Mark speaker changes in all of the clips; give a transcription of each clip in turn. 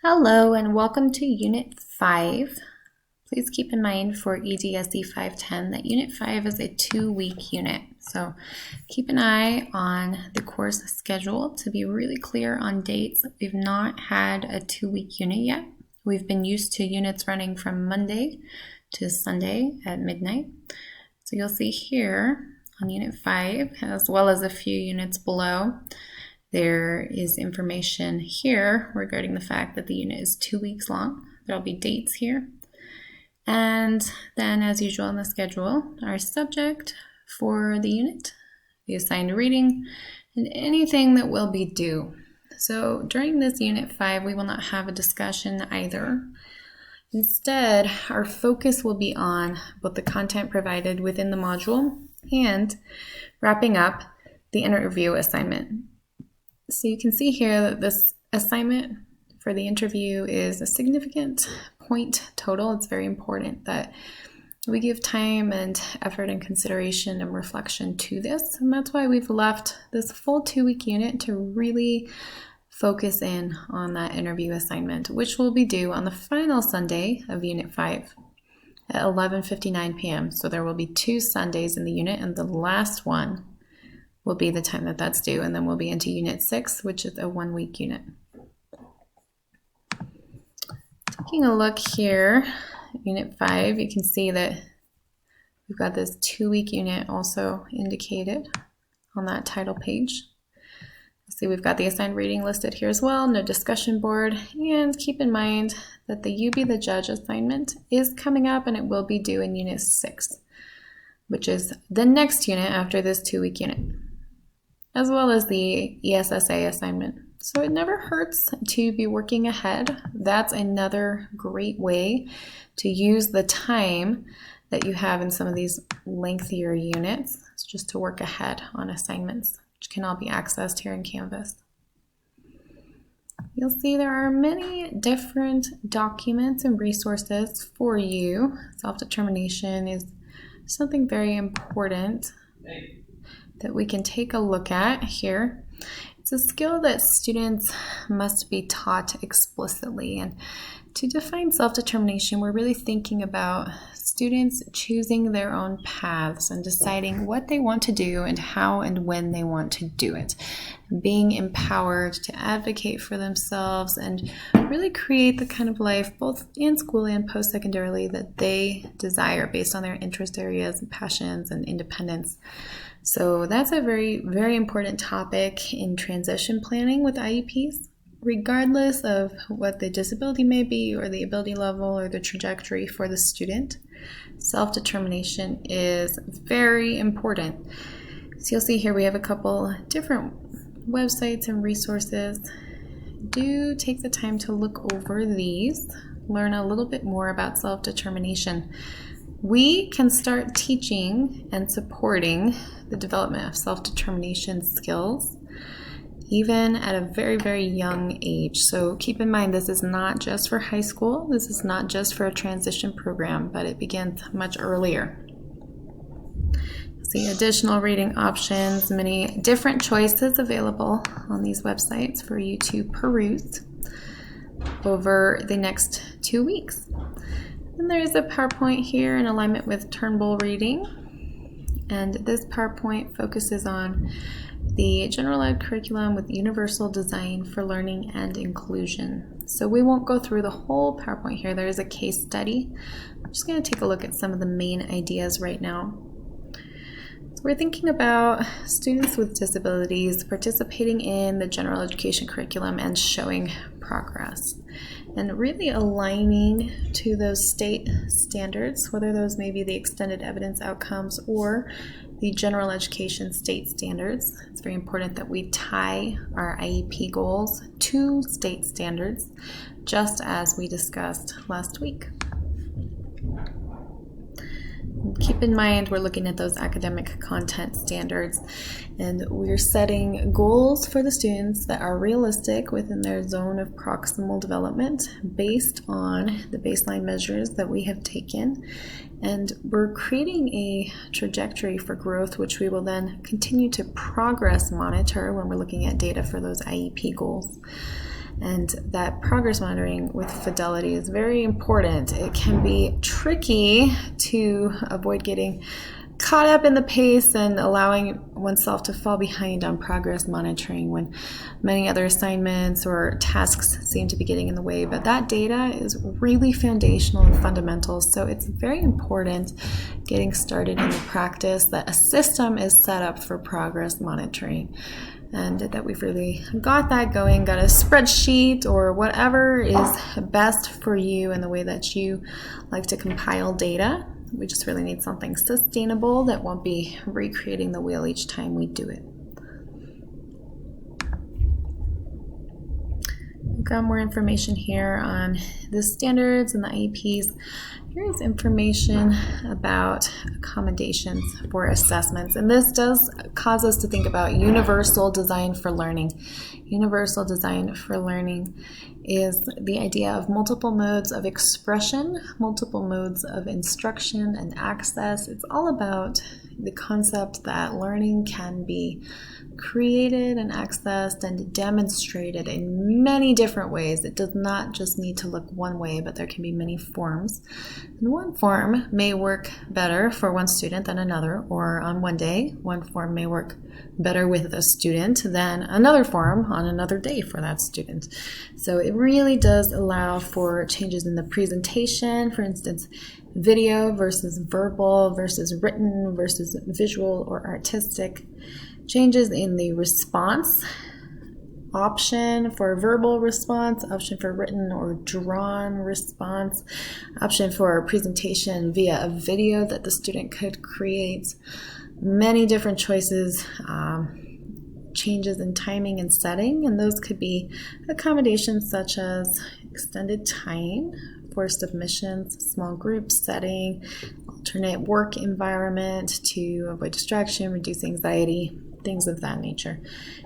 Speaker 1: Hello and welcome to Unit 5. Please keep in mind for EDSE 510 that Unit 5 is a 2-week unit. So keep an eye on the course schedule to be really clear on dates. We've not had a 2-week unit yet. We've been used to units running from Monday to Sunday at midnight. So you'll see here on Unit 5, as well as a few units below, there is information here regarding the fact that the unit is 2 weeks long. There'll be dates here. And then, as usual in the schedule, our subject for the unit, the assigned reading, and anything that will be due. So during this Unit 5, we will not have a discussion either. Instead, our focus will be on both the content provided within the module and wrapping up the interview assignment. So you can see here that this assignment for the interview is a significant point total. It's very important that we give time and effort and consideration and reflection to this. And that's why we've left this full 2-week unit to really focus in on that interview assignment, which will be due on the final Sunday of Unit 5 at 11:59 p.m. So there will be 2 Sundays in the unit, and the last one will be the time that that's due, and then we'll be into Unit 6, which is a 1-week unit. Taking a look here, Unit 5, you can see that we've got this 2-week unit also indicated on that title page. See, we've got the assigned reading listed here as well, no discussion board, and keep in mind that the You Be the Judge assignment is coming up, and it will be due in Unit 6, which is the next unit after this 2-week unit, as well as the ESSA assignment. So it never hurts to be working ahead. That's another great way to use the time that you have in some of these lengthier units. It's just to work ahead on assignments, which can all be accessed here in Canvas. You'll see there are many different documents and resources for you. Self-determination is something very important that we can take a look at here. It's a skill that students must be taught explicitly. And to define self-determination, we're really thinking about students choosing their own paths and deciding what they want to do and how and when they want to do it. Being empowered to advocate for themselves and really create the kind of life, both in school and post-secondarily, that they desire based on their interest areas and passions and independence. So that's a very, very important topic in transition planning with IEPs, regardless of what the disability may be or the ability level or the trajectory for the student. Self-determination is very important. So you'll see here we have a couple different websites and resources. Do take the time to look over these, learn a little bit more about self-determination. We can start teaching and supporting the development of self-determination skills even at a very, very young age. So keep in mind, this is not just for high school. This is not just for a transition program, but it begins much earlier. See additional reading options, many different choices available on these websites for you to peruse over the next 2 weeks. And there is a PowerPoint here in alignment with Turnbull reading. And this PowerPoint focuses on the general ed curriculum with universal design for learning and inclusion. So we won't go through the whole PowerPoint here. There is a case study. I'm just going to take a look at some of the main ideas right now. So we're thinking about students with disabilities participating in the general education curriculum and showing progress, and really aligning to those state standards, whether those may be the extended evidence outcomes or the general education state standards. It's very important that we tie our IEP goals to state standards, just as we discussed last week. Keep in mind, we're looking at those academic content standards, and we're setting goals for the students that are realistic within their zone of proximal development based on the baseline measures that we have taken. And we're creating a trajectory for growth, which we will then continue to progress monitor when we're looking at data for those IEP goals. And that progress monitoring with fidelity is very important. It can be tricky to avoid getting caught up in the pace and allowing oneself to fall behind on progress monitoring when many other assignments or tasks seem to be getting in the way. But that data is really foundational and fundamental, so it's very important getting started in the practice that a system is set up for progress monitoring, and that we've really got that going, got a spreadsheet or whatever is best for you in the way that you like to compile data. We just really need something sustainable that won't be recreating the wheel each time we do it. We've got more information here on the standards and the IEPs. Here's information about accommodations for assessments, and this does cause us to think about universal design for learning. Universal design for learning is the idea of multiple modes of expression, multiple modes of instruction and access. It's all about the concept that learning can be created and accessed and demonstrated in many different ways. It does not just need to look one way, but there can be many forms. And one form may work better for one student than another, or on one day, one form may work better with a student than another form on another day for that student. So it really does allow for changes in the presentation, for instance, video versus verbal versus written versus visual or artistic. Changes in the response, option for verbal response, option for written or drawn response, option for presentation via a video that the student could create, many different choices, changes in timing and setting, and those could be accommodations such as extended time for submissions, small group setting, alternate work environment to avoid distraction, reduce anxiety, things of that nature.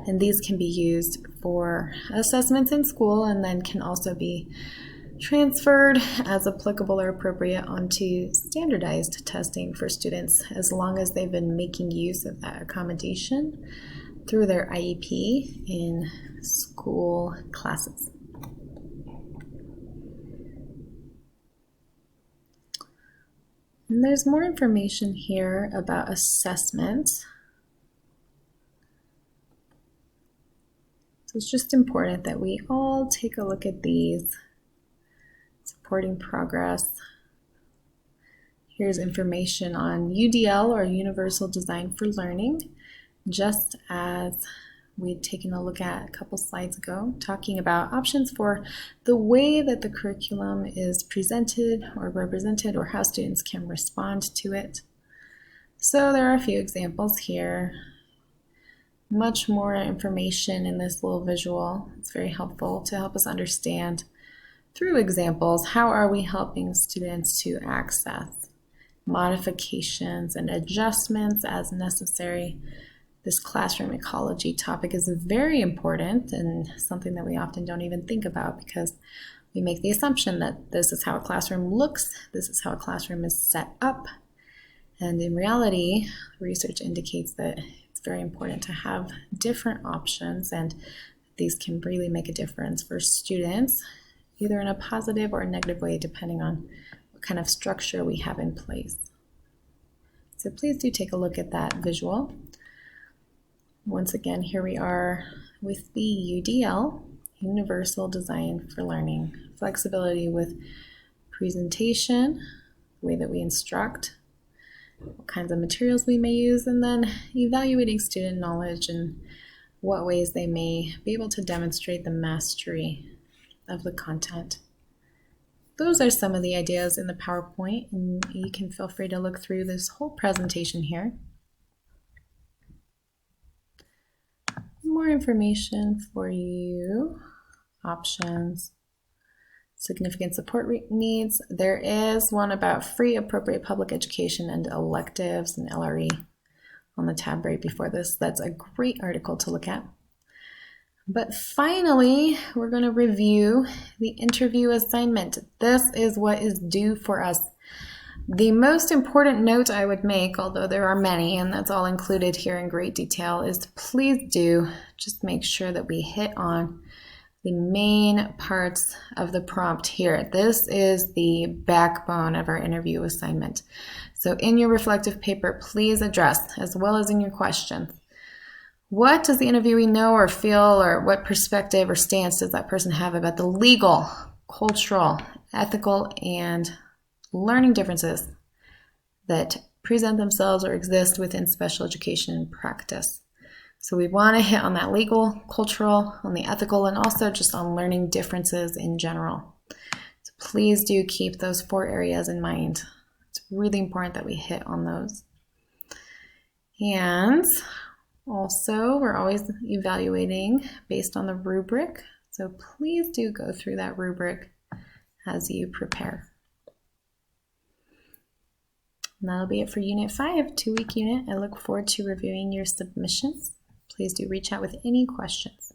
Speaker 1: And these can be used for assessments in school and then can also be transferred as applicable or appropriate onto standardized testing for students as long as they've been making use of that accommodation through their IEP in school classes. And there's more information here about assessment. So it's just important that we all take a look at these. Supporting progress. Here's information on UDL, or Universal Design for Learning, just as we'd taken a look at a couple slides ago, talking about options for the way that the curriculum is presented or represented, or how students can respond to it. So there are a few examples here. Much more information in this little visual. It's very helpful to help us understand through examples how are we helping students to access modifications and adjustments as necessary. This classroom ecology topic is very important and something that we often don't even think about because we make the assumption that this is how a classroom looks, this is how a classroom is set up, and in reality, research indicates that it's very important to have different options, and these can really make a difference for students, either in a positive or a negative way, depending on what kind of structure we have in place. So please do take a look at that visual. Once again, here we are with the UDL, Universal Design for Learning. Flexibility with presentation, the way that we instruct, what kinds of materials we may use, and then evaluating student knowledge and what ways they may be able to demonstrate the mastery of the content. Those are some of the ideas in the PowerPoint, and you can feel free to look through this whole presentation here. More information for you. Options. Significant support needs. There is one about free appropriate public education and electives and LRE on the tab right before this. That's a great article to look at. But finally, we're going to review the interview assignment. This is what is due for us. The most important note I would make, although there are many, and that's all included here in great detail, is to please do just make sure that we hit on the main parts of the prompt here. This is the backbone of our interview assignment. So in your reflective paper, please address, as well as in your questions, what does the interviewee know or feel, or what perspective or stance does that person have about the legal, cultural, ethical, and learning differences that present themselves or exist within special education and practice? So we want to hit on that legal, cultural, on the ethical, and also just on learning differences in general. So please do keep those 4 areas in mind. It's really important that we hit on those. And also, we're always evaluating based on the rubric. So please do go through that rubric as you prepare. And that'll be it for Unit 5, 2-week unit. I look forward to reviewing your submissions. Please do reach out with any questions.